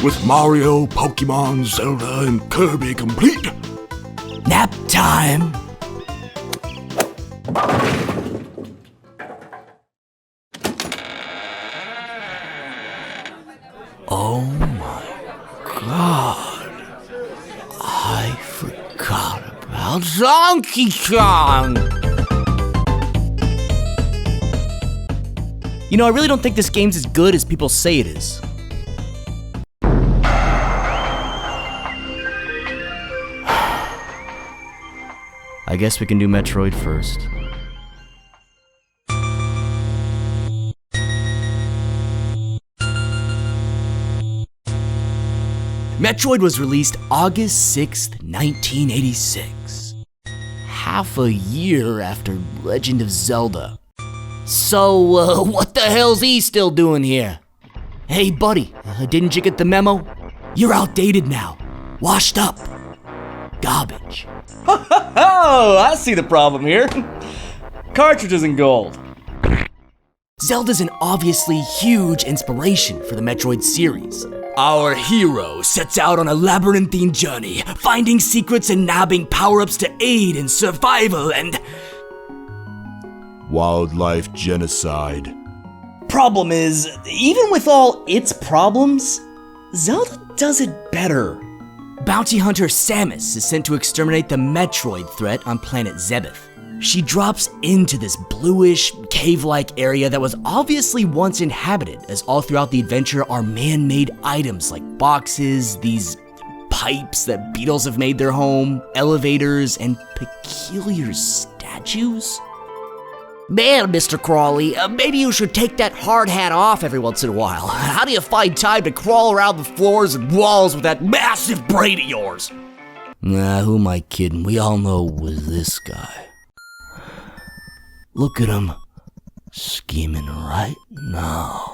With Mario, Pokemon, Zelda, and Kirby complete. Nap time! Oh my god. I forgot about Donkey Kong! You know, I really don't think this game's as good as people say it is. I guess we can do Metroid first. Metroid was released August 6th, 1986. Half a year after Legend of Zelda. So, what the hell's he still doing here? Hey buddy, didn't you get the memo? You're outdated now. Washed up. Garbage. Oh, I see the problem here. Cartridges in gold. Zelda's an obviously huge inspiration for the Metroid series. Our hero sets out on a labyrinthine journey, finding secrets and nabbing power-ups to aid in survival and... Wildlife genocide. Problem is, even with all its problems, Zelda does it better. Bounty hunter Samus is sent to exterminate the Metroid threat on planet Zebeth. She drops into this bluish, cave-like area that was obviously once inhabited, as all throughout the adventure are man-made items like boxes, these pipes that beetles have made their home, elevators, and peculiar statues. Man, Mr. Crawley, maybe you should take that hard hat off every once in a while. How do you find time to crawl around the floors and walls with that massive brain of yours? Nah, who am I kidding? We all know it was this guy. Look at him, scheming right now.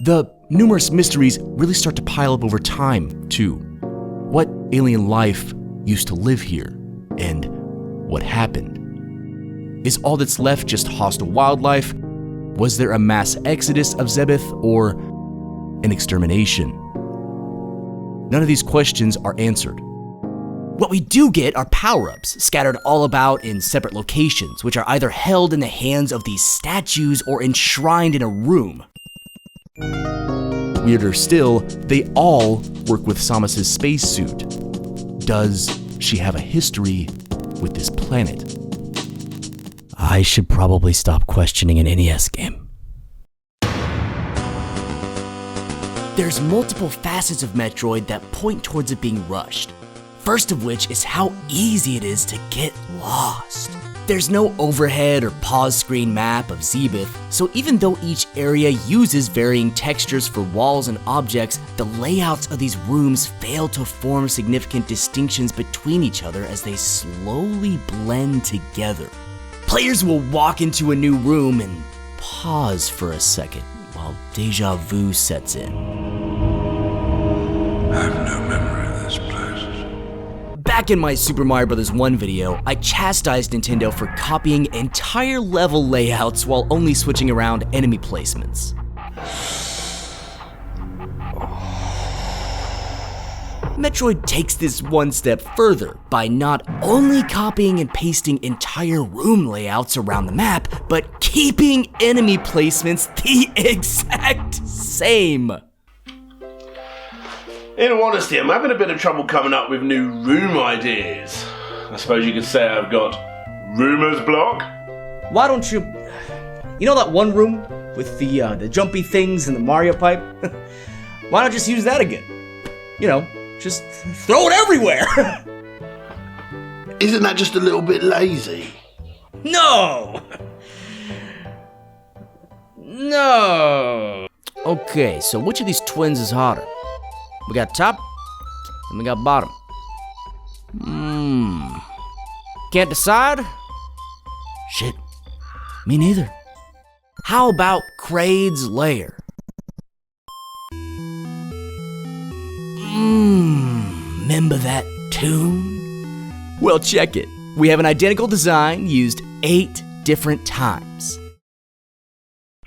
The numerous mysteries really start to pile up over time, too. What alien life used to live here, and what happened? Is all that's left just hostile wildlife? Was there a mass exodus of Zebeth, or an extermination? None of these questions are answered. What we do get are power-ups, scattered all about in separate locations, which are either held in the hands of these statues or enshrined in a room. Weirder still, they all work with Samus's spacesuit. Does she have a history with this planet? I should probably stop questioning an NES game. There's multiple facets of Metroid that point towards it being rushed. First of which is how easy it is to get lost. There's no overhead or pause screen map of Zebeth, so even though each area uses varying textures for walls and objects, the layouts of these rooms fail to form significant distinctions between each other as they slowly blend together. Players will walk into a new room and pause for a second while deja vu sets in. I have no memory of this place. Back in my Super Mario Bros. 1 video, I chastised Nintendo for copying entire level layouts while only switching around enemy placements. Metroid takes this one step further by not only copying and pasting entire room layouts around the map, but keeping enemy placements the exact same. In all honesty, I'm having a bit of trouble coming up with new room ideas. I suppose you could say I've got rumors block. Why don't you... You know that one room with the jumpy things and the Mario pipe? Why not just use that again? You know, just throw it everywhere! Isn't that just a little bit lazy? No! No! Okay, so which of these twins is hotter? We got top, and we got bottom. Can't decide? Shit, me neither. How about Kraid's lair? Remember that tune? Well, check it. We have an identical design used 8 different times.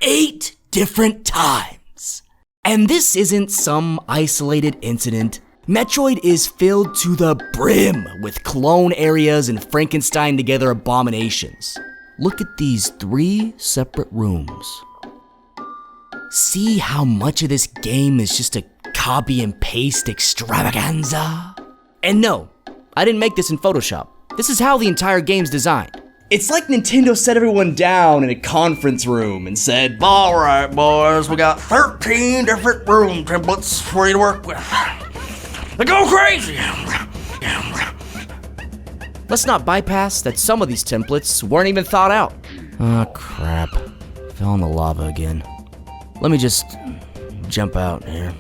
8 different times. And this isn't some isolated incident. Metroid is filled to the brim with clone areas and Frankenstein together abominations. Look at these 3 separate rooms. See how much of this game is just a copy and paste extravaganza? And no, I didn't make this in Photoshop. This is how the entire game's designed. It's like Nintendo set everyone down in a conference room and said, "Alright boys, we got 13 different room templates for you to work with. They go crazy!" Let's not bypass that some of these templates weren't even thought out. Oh crap, fell in the lava again. Let me just jump out here.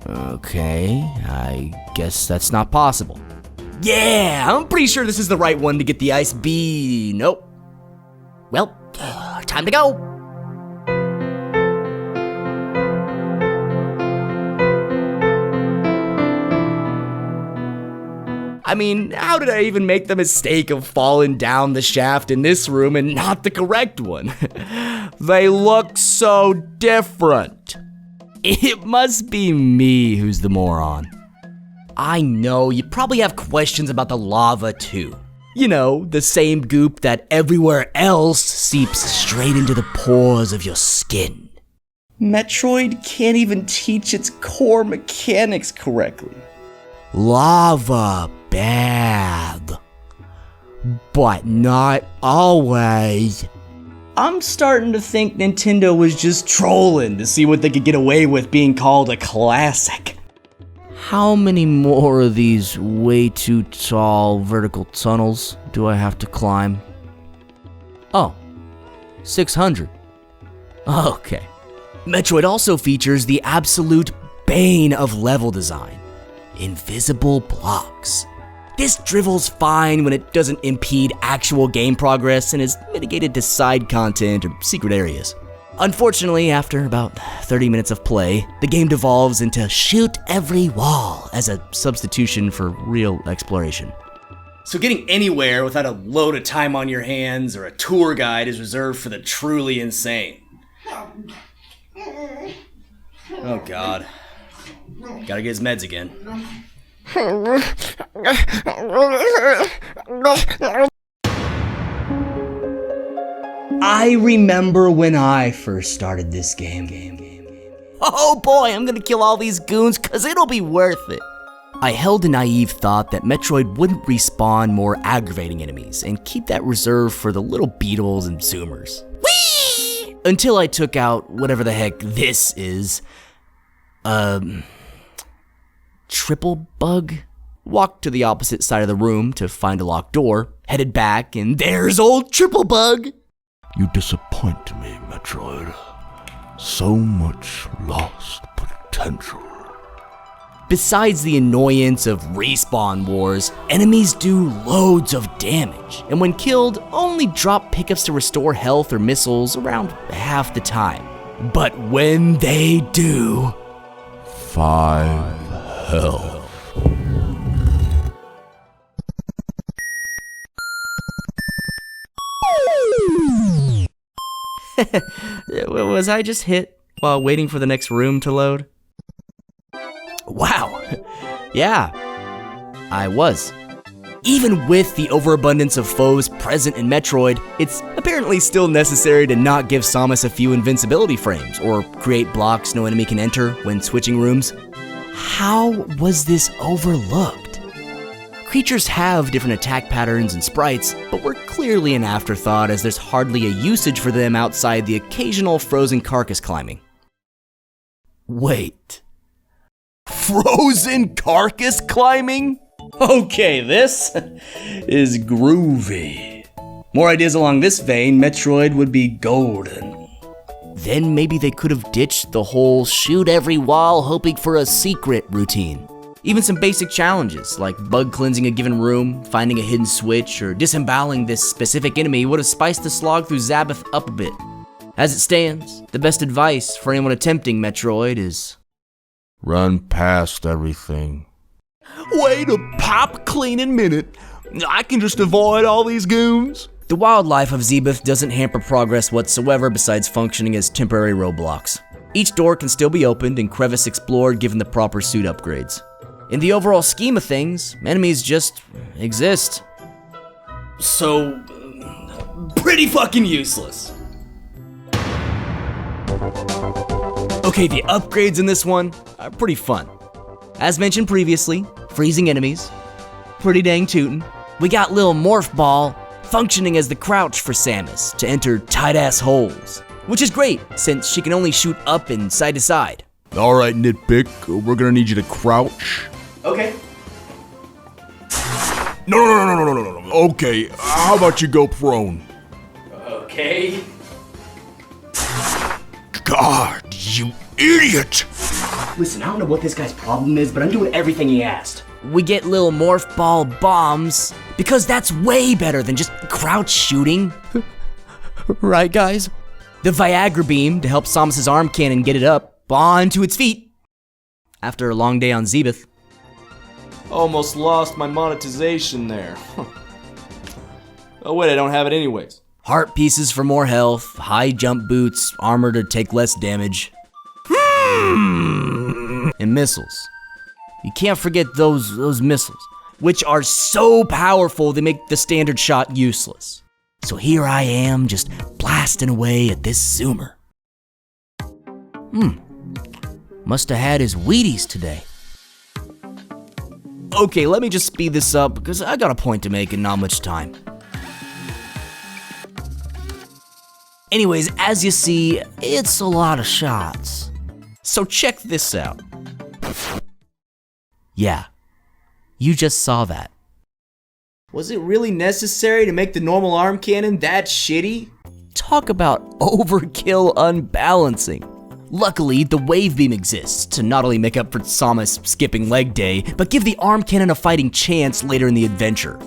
Okay, I guess that's not possible. Yeah, I'm pretty sure this is the right one to get the ice bee. Nope. Well, time to go. I mean, how did I even make the mistake of falling down the shaft in this room and not the correct one? They look so different. It must be me who's the moron. I know, you probably have questions about the lava too. You know, the same goop that everywhere else seeps straight into the pores of your skin. Metroid can't even teach its core mechanics correctly. Lava bad, but not always. I'm starting to think Nintendo was just trolling to see what they could get away with being called a classic. How many more of these way too tall vertical tunnels do I have to climb? Oh, 600. Okay. Metroid also features the absolute bane of level design: invisible blocks. This dribbles fine when it doesn't impede actual game progress and is mitigated to side content or secret areas. Unfortunately, after about 30 minutes of play, the game devolves into shoot every wall as a substitution for real exploration. So getting anywhere without a load of time on your hands or a tour guide is reserved for the truly insane. Oh god. Gotta get his meds again. I remember when I first started this game. Oh boy, I'm gonna kill all these goons cause it'll be worth it. I held a naive thought that Metroid wouldn't respawn more aggravating enemies and keep that reserved for the little beetles and zoomers. Whee! Until I took out whatever the heck this is. Triple bug? Walked to the opposite side of the room to find a locked door, headed back, and there's old Triple Bug! You disappoint me, Metroid. So much lost potential. Besides the annoyance of respawn wars, enemies do loads of damage, and when killed, only drop pickups to restore health or missiles around half the time. But when they do... 5 health. Was I just hit while waiting for the next room to load? Wow. Yeah, I was. Even with the overabundance of foes present in Metroid, it's apparently still necessary to not give Samus a few invincibility frames or create blocks no enemy can enter when switching rooms. How was this overlooked? Creatures have different attack patterns and sprites, but were clearly an afterthought as there's hardly a usage for them outside the occasional frozen carcass climbing. Wait. Frozen carcass climbing? Okay, this is groovy. More ideas along this vein, Metroid would be golden. Then maybe they could have ditched the whole shoot every wall hoping for a secret routine. Even some basic challenges, like bug cleansing a given room, finding a hidden switch, or disemboweling this specific enemy would have spiced the slog through Zabeth up a bit. As it stands, the best advice for anyone attempting Metroid is... Run past everything. Wait a pop cleaning minute. I can just avoid all these goons. The wildlife of Zebeth doesn't hamper progress whatsoever besides functioning as temporary roadblocks. Each door can still be opened and crevice explored given the proper suit upgrades. In the overall scheme of things, enemies just exist. So, pretty fucking useless. Okay, the upgrades in this one are pretty fun. As mentioned previously, freezing enemies, pretty dang tootin'. We got Lil Morph Ball functioning as the crouch for Samus to enter tight-ass holes, which is great since she can only shoot up and side to side. All right, Nitpick, we're gonna need you to crouch. Okay. No. Okay, how about you go prone? Okay. God, you idiot! Listen, I don't know what this guy's problem is, but I'm doing everything he asked. We get Lil Morph Ball bombs because that's way better than just crouch shooting. Right, guys? The Viagra beam to help Samus's arm cannon get it up onto its feet after a long day on Zebeth. Almost lost my monetization there. Oh wait, I don't have it anyways. Heart pieces for more health, high jump boots, armor to take less damage. And missiles. You can't forget those missiles, which are so powerful they make the standard shot useless. So here I am, just blasting away at this Zoomer. Must have had his Wheaties today. Okay, let me just speed this up because I got a point to make and not much time. Anyways, as you see, it's a lot of shots. So check this out. Yeah, you just saw that. Was it really necessary to make the normal arm cannon that shitty? Talk about overkill unbalancing. Luckily, the wave beam exists to not only make up for Samus skipping leg day, but give the arm cannon a fighting chance later in the adventure.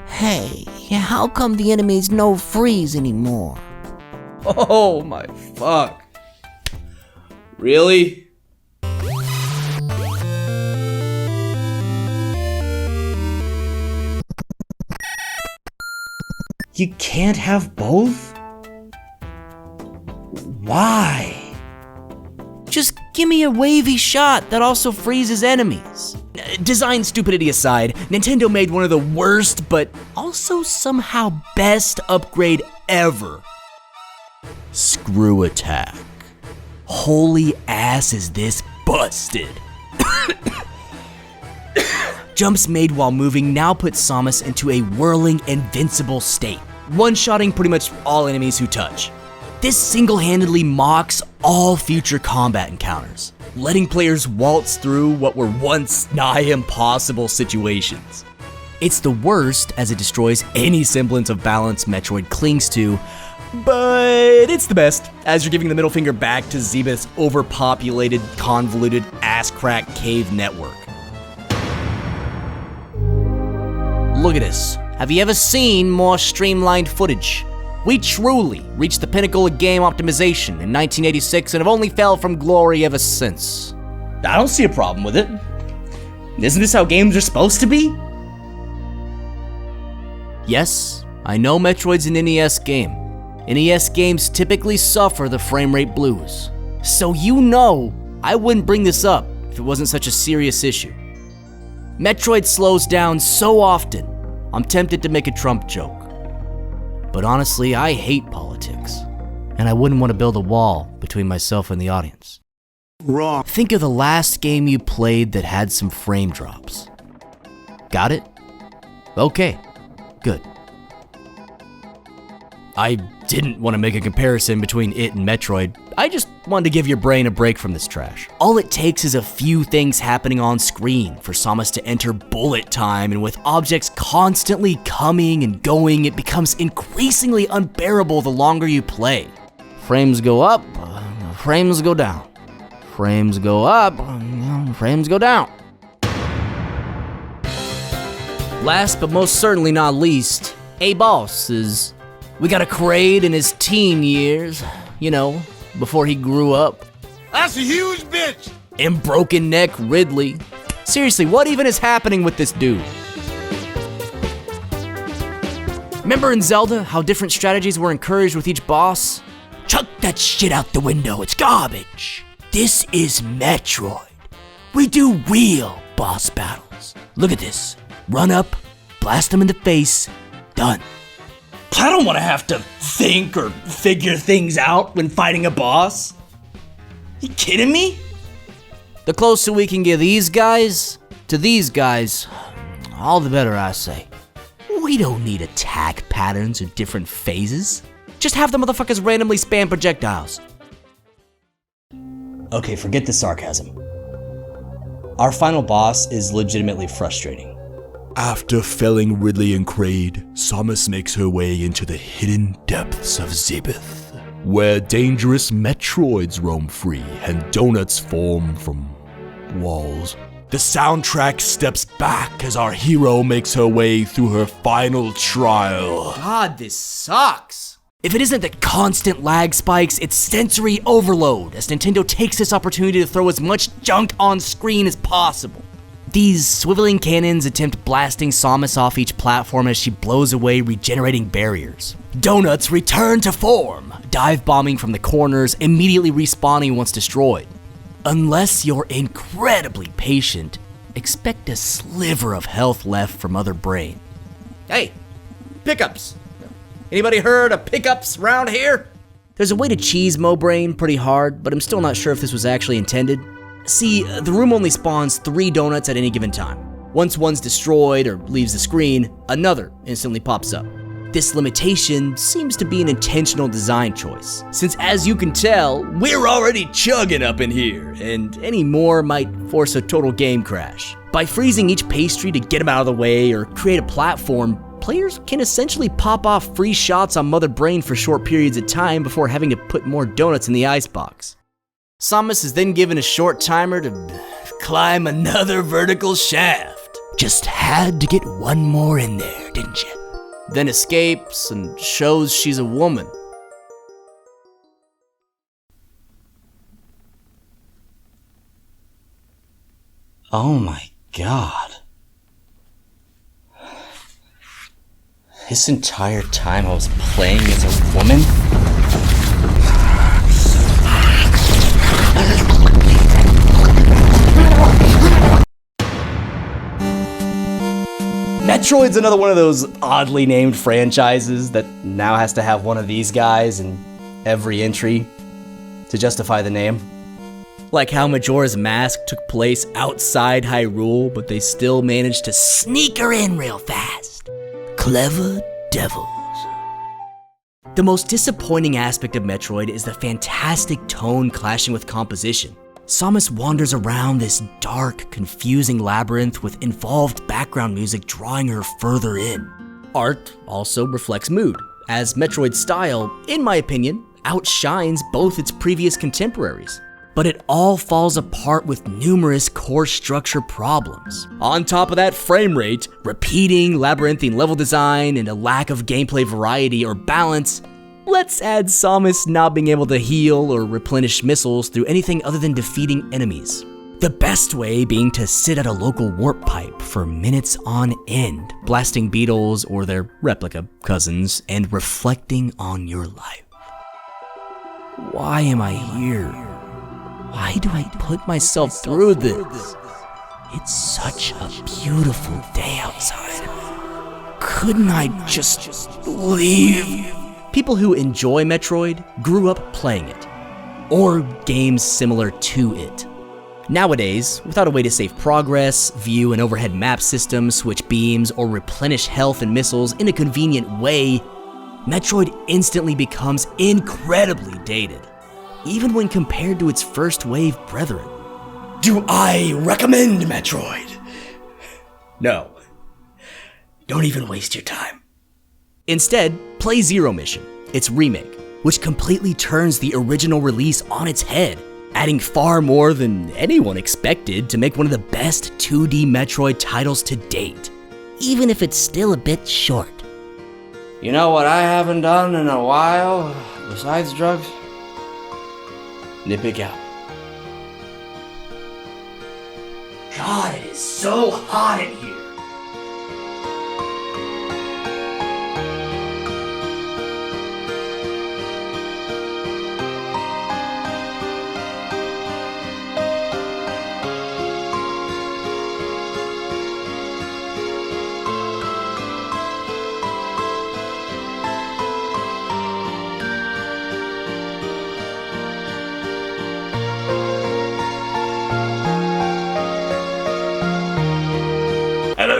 Hey, how come the enemies no freeze anymore? Oh my fuck. Really? You can't have both? Why? Just give me a wavy shot that also freezes enemies. Design stupidity aside, Nintendo made one of the worst, but also somehow best upgrade ever. Screw attack. Holy ass is this busted. Jumps made while moving now put Samus into a whirling, invincible state, one-shotting pretty much all enemies who touch. This single-handedly mocks all future combat encounters, letting players waltz through what were once nigh impossible situations. It's the worst as it destroys any semblance of balance Metroid clings to, but it's the best as you're giving the middle finger back to Zebeth's overpopulated, convoluted, ass-crack cave network. Look at this. Have you ever seen more streamlined footage? We truly reached the pinnacle of game optimization in 1986 and have only fell from glory ever since. I don't see a problem with it. Isn't this how games are supposed to be? Yes, I know Metroid's an NES game. NES games typically suffer the frame rate blues. So you know I wouldn't bring this up if it wasn't such a serious issue. Metroid slows down so often, I'm tempted to make a Trump joke. But honestly, I hate politics, and I wouldn't want to build a wall between myself and the audience. Wrong. Think of the last game you played that had some frame drops. Got it? Okay, good. I didn't want to make a comparison between it and Metroid. I just wanted to give your brain a break from this trash. All it takes is a few things happening on screen for Samus to enter bullet time, and with objects constantly coming and going, it becomes increasingly unbearable the longer you play. Frames go up, frames go down. Frames go up, frames go down. Last but most certainly not least, A-Boss is... We got a Kraid in his teen years, you know, before he grew up. That's a huge bitch! And broken neck Ridley. Seriously, what even is happening with this dude? Remember in Zelda how different strategies were encouraged with each boss? Chuck that shit out the window, it's garbage. This is Metroid. We do real boss battles. Look at this. Run up, blast them in the face, done. I don't want to have to think or figure things out when fighting a boss. You kidding me? The closer we can get these guys to these guys, all the better, I say. We don't need attack patterns or different phases. Just have the motherfuckers randomly spam projectiles. Okay, forget the sarcasm. Our final boss is legitimately frustrating. After felling Ridley and Kraid, Samus makes her way into the hidden depths of Zebeth, where dangerous Metroids roam free and donuts form from walls. The soundtrack steps back as our hero makes her way through her final trial. God, this sucks. If it isn't the constant lag spikes, it's sensory overload, as Nintendo takes this opportunity to throw as much junk on screen as possible. These swiveling cannons attempt blasting Samus off each platform as she blows away regenerating barriers. Donuts return to form, dive bombing from the corners, immediately respawning once destroyed. Unless you're incredibly patient, expect a sliver of health left from Mother Brain. Hey, pickups. Anybody heard of pickups around here? There's a way to cheese Mo Brain pretty hard, but I'm still not sure if this was actually intended. See, the room only spawns 3 donuts at any given time. Once one's destroyed or leaves the screen, another instantly pops up. This limitation seems to be an intentional design choice, since as you can tell, we're already chugging up in here, and any more might force a total game crash. By freezing each pastry to get them out of the way or create a platform, players can essentially pop off free shots on Mother Brain for short periods of time before having to put more donuts in the icebox. Samus is then given a short timer to climb another vertical shaft. Just had to get one more in there, didn't you? Then escapes and shows she's a woman. Oh my god. This entire time I was playing as a woman? Metroid's another one of those oddly named franchises that now has to have one of these guys in every entry to justify the name. Like how Majora's Mask took place outside Hyrule, but they still managed to sneak her in real fast. Clever devils. The most disappointing aspect of Metroid is the fantastic tone clashing with composition. Samus wanders around this dark, confusing labyrinth with involved background music drawing her further in. Art also reflects mood, as Metroid's style, in my opinion, outshines both its previous contemporaries. But it all falls apart with numerous core structure problems. On top of that, frame rate, repeating labyrinthine level design, and a lack of gameplay variety or balance. Let's add Samus not being able to heal or replenish missiles through anything other than defeating enemies. The best way being to sit at a local warp pipe for minutes on end, blasting beetles or their replica cousins and reflecting on your life. Why am I here? Why do I put myself through this? It's such a beautiful day outside. Couldn't I just leave? People who enjoy Metroid grew up playing it, or games similar to it. Nowadays, without a way to save progress, view an overhead map system, switch beams, or replenish health and missiles in a convenient way, Metroid instantly becomes incredibly dated, even when compared to its first wave brethren. Do I recommend Metroid? No. Don't even waste your time. Instead, play Zero Mission, its remake, which completely turns the original release on its head, adding far more than anyone expected to make one of the best 2D Metroid titles to date. Even if it's still a bit short. You know what I haven't done in a while, besides drugs? Nitpick out. God, it is so hot in here.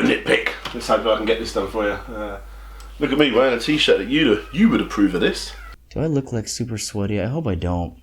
go, Nitpick. Let's hope I can get this done for you. Look at me wearing a t-shirt that you would approve of this. Do I look like super sweaty? I hope I don't.